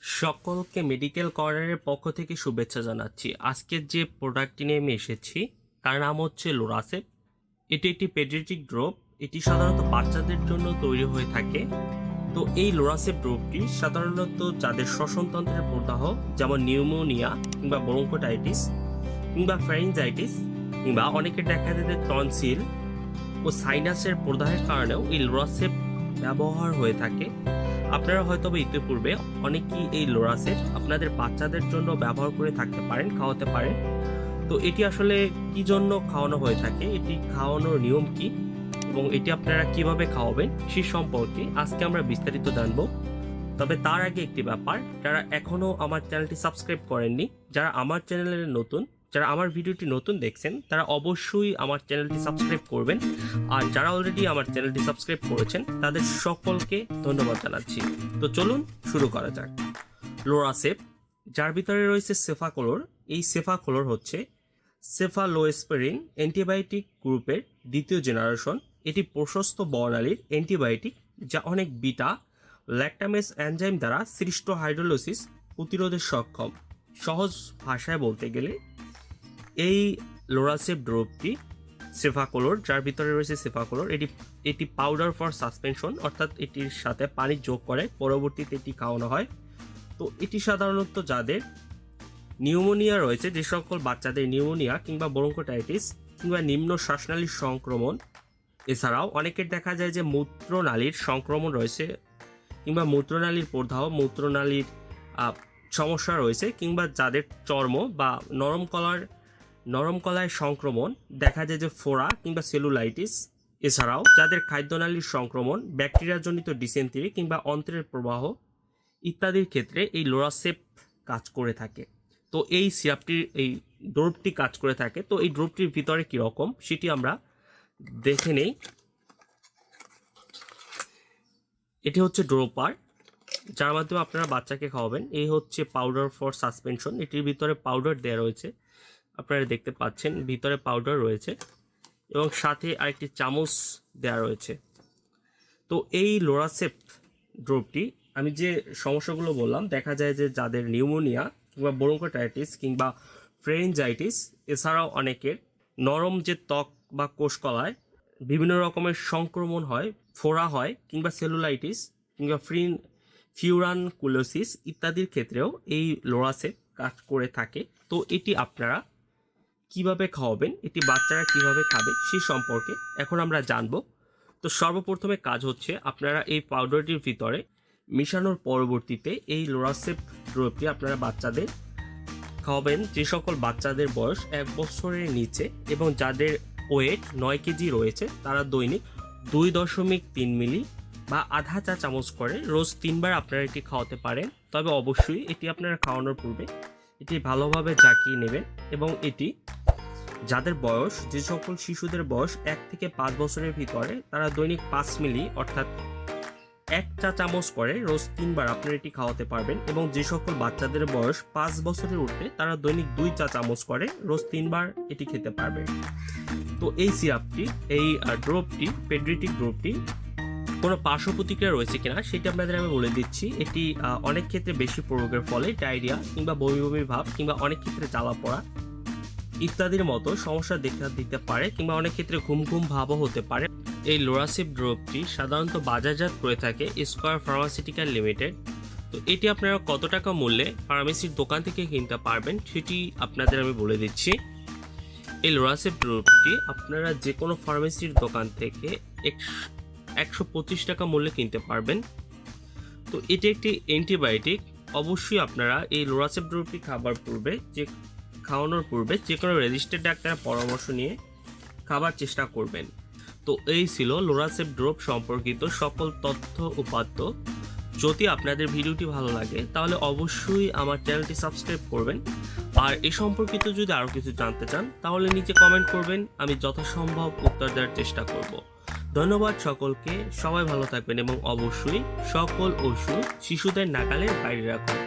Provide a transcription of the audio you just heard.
সকলকে মেডিকেল কর্নারের পক্ষ থেকে শুভেচ্ছা জানাচ্ছি। আজকের যে প্রোডাক্টটি নিয়ে আমি এসেছি তার নাম হচ্ছে লোরাসেপ। এটি একটি পেডিয়াট্রিক ড্রপ। এটি সাধারণত বাচ্চাদের জন্য তৈরি হয়ে থাকে। তো এই লোরাসেপ ড্রপটি সাধারণত যাদের শ্বসনতন্ত্রের প্রদাহ, যেমন নিউমোনিয়া কিংবা ব্রঙ্কোটাইটিস কিংবা ফ্যারিঞ্জাইটিস কিংবা অনেকের দেখা যায় টনসিল ও সাইনাসের প্রদাহের কারণেও এই লোরাসেপ ব্যবহার হয়ে থাকে। আপনারা হয়তো ইতিপূর্বে অনেকেই এই লোরাসেপ আপনাদের বাচ্চাদের জন্য ব্যবহার করে থাকতে পারেন, খাওয়াতে পারেন। তো এটি আসলে কি জন্য খাওয়ানো হয়ে থাকে, এটি খাওয়ানোর নিয়ম কি এবং এটি আপনারা কিভাবে খাওয়াবেন সে সম্পর্কে আজকে আমরা বিস্তারিত জানবো। তবে তার আগে একটি ব্যাপার, যারা এখনো আমার চ্যানেলটি সাবস্ক্রাইব করেননি, যারা আমার চ্যানেলে নতুন, যারা আমার ভিডিওটি নতুন দেখছেন, তারা অবশ্যই আমার চ্যানেলটি সাবস্ক্রাইব করবেন। আর যারা অলরেডি আমার চ্যানেলটি সাবস্ক্রাইব করেছেন তাদের সকলকে ধন্যবাদ জানাচ্ছি। তো চলুন শুরু করা যাক। লোরাসেপ, যার ভিতরে রয়েছে সেফাকোলোর। এই সেফাকোলোর হচ্ছে সেফালোস্পেরিন অ্যান্টিবায়োটিক গ্রুপের দ্বিতীয় জেনারেশন। এটি প্রশস্ত বর্ণালীর অ্যান্টিবায়োটিক, যা অনেক বিটা ল্যাকটামেজ এনজাইম দ্বারা সৃষ্ট হাইড্রোলাইসিস প্রতিরোধে সক্ষম। সহজ ভাষায় বলতে গেলে এই লোরাসেপ ড্রপটি সেফাকোলোর, যার ভিতরে রয়েছে সেফাকোলোর, এটি পাউডার ফর সাসপেনশন, অর্থাৎ এটির সাথে পানি যোগ করে পরবর্তীতে এটি খাওয়ানো হয়। তো এটি সাধারণত যাদের নিউমোনিয়া রয়েছে, যে সকল বাচ্চাদের নিউমোনিয়া কিংবা ব্রঙ্কোটাইটিস কিংবা নিম্ন শ্বাসনালীর সংক্রমণ, এছাড়াও অনেকের দেখা যায় যে মূত্রনালীর সংক্রমণ রয়েছে কিংবা মূত্রনালীর প্রদাহ, মূত্রনালীর সমস্যা রয়েছে, কিংবা যাদের চর্ম বা নরম কলায় সংক্রমণ দেখা যায় যে ফোড়া কিংবা সেলুলাইটিস, এছাড়াও যাদের খাদ্যনালীর সংক্রমণ, ব্যাকটেরিয়াজনিত ডিসেন্ট্রি কিংবা অন্ত্রের প্রবাহ ইত্যাদির ক্ষেত্রে এই লোরাসেপ কাজ করে থাকে। তো এই সিরাপটির, এই ড্রপটি কাজ করে থাকে। তো এই ড্রপটির ভিতরে কীরকম সেটি আমরা দেখে নেই। এটি হচ্ছে ড্রপার, যার মাধ্যমে আপনারা বাচ্চাকে খাওয়াবেন। এই হচ্ছে পাউডার ফর সাসপেনশন। এটির ভিতরে পাউডার দেওয়া রয়েছে, আপনারা দেখতে পাচ্ছেন ভিতরে পাউডার রয়েছে এবং সাথে আরেকটি চামচ দেওয়া রয়েছে। তো এই লোরাসেপ ড্রপটি, আমি যে সমস্যাগুলো বললাম, দেখা যায় যে যাদের নিউমোনিয়া কিংবা ব্রঙ্কোটাইটিস কিংবা ফ্যারিঞ্জাইটিস, এছাড়াও অনেকের নরম যে ত্বক বা কোষকলায় বিভিন্ন রকমের সংক্রমণ হয়, ফোড়া হয় কিংবা সেলুলাইটিস কিংবা ফিউরানকুলোসিস ইত্যাদির ক্ষেত্রেও এই লোরাসেপ কাজ করে থাকে। তো এটি আপনারা কিভাবে খাওয়াবেন, এটি বাচ্চারা কিভাবে খাবে সে সম্পর্কে এখন আমরা জানব। তো সর্বপ্রথমে কাজ হচ্ছে, আপনারা এই পাউডারটির ভিতরে মিশানোর পরবর্তীতে এই লোরাসেপ ড্রপটি আপনারা বাচ্চাদের খাওয়াবেন যে সকল বাচ্চাদের বয়স 1 বছরের নিচে এবং যাদের ওয়েট 9 কেজি রয়েছে, তারা দৈনিক 2.3 মিলি বা আধা চা চামচ করে রোজ 3 বার আপনারা এটি খাওয়াতে পারেন। তবে অবশ্যই এটি আপনারা খাওয়ানোর পূর্বে এটি ভালোভাবে ঝাঁকিয়ে নেবেন এবং এটি যাদের বয়স, যে সকল শিশুদের বয়স 1 থেকে 5 বছরের ভিতরে, তারা দৈনিক 5 মিলি অর্থাৎ 1 চা চামচ করে রোজ 3 বার আপনারা এটি খাওয়াতে পারবেন। এবং যে সকল বাচ্চাদের বয়স 5 বছরের ঊর্ধ্বে, তারা দৈনিক 2 চা চামচ করে রোজ 3 বার এটি খেতে পারবে। তো এই সিরাপটি, এই ড্রপটি, পেডিয়াট্রিক ড্রপটি, কোনো পার্শ্ব প্রতিক্রিয়া রয়েছে কিনা সেটি আপনাদের আমি বলে দিচ্ছি। এটি অনেক ক্ষেত্রে বেশি প্রয়োগের ফলে ডায়রিয়া কিংবা বমি বমি ভাব কিংবা অনেক ক্ষেত্রে জ্বালা পড়া ইত্যাদির মতো সমস্যা দেখা দিতে পারে, কিংবা অনেক ক্ষেত্রে ঘুম ঘুম ভাবও হতে পারে। এই লোরাসেপ ড্রপটি সাধারণত বাজারজাত করে থাকে স্কয়ার ফার্মাসিউটিক্যাল লিমিটেড। তো এটি আপনারা কত টাকা মূল্যে ফার্মেসির দোকান থেকে কিনতে পারবেন সেটি আপনাদের আমি বলে দিচ্ছি। এই লোরাসেপ ড্রপটি আপনারা যে কোনো ফার্মেসির দোকান থেকে 125 টাকা মূল্যে কিনতে পারবেন। তো এটি একটি অ্যান্টিবায়োটিক। অবশ্যই আপনারা এই লোরাসেপ ড্রপটি খাওয়ানোর পূর্বে যে কোনো রেজিস্টার্ড ডাক্তারের পরামর্শ নিয়ে খাবার চেষ্টা করবেন। তো এই ছিল লোরাসেপ ড্রপ সম্পর্কিত সকল তথ্য উপাত্ত। যদি আপনাদের ভিডিওটি ভালো লাগে তাহলে অবশ্যই আমার চ্যানেলটি সাবস্ক্রাইব করবেন। আর এই সম্পর্কিত যদি আরও কিছু জানতে চান তাহলে নিচে কমেন্ট করবেন, আমি যথাসম্ভব উত্তর দেওয়ার চেষ্টা করব। ধন্যবাদ সকলকে, সবাই ভালো থাকবেন এবং অবশ্যই সকল ওষুধ শিশুদের নাগালের বাইরে রাখুন।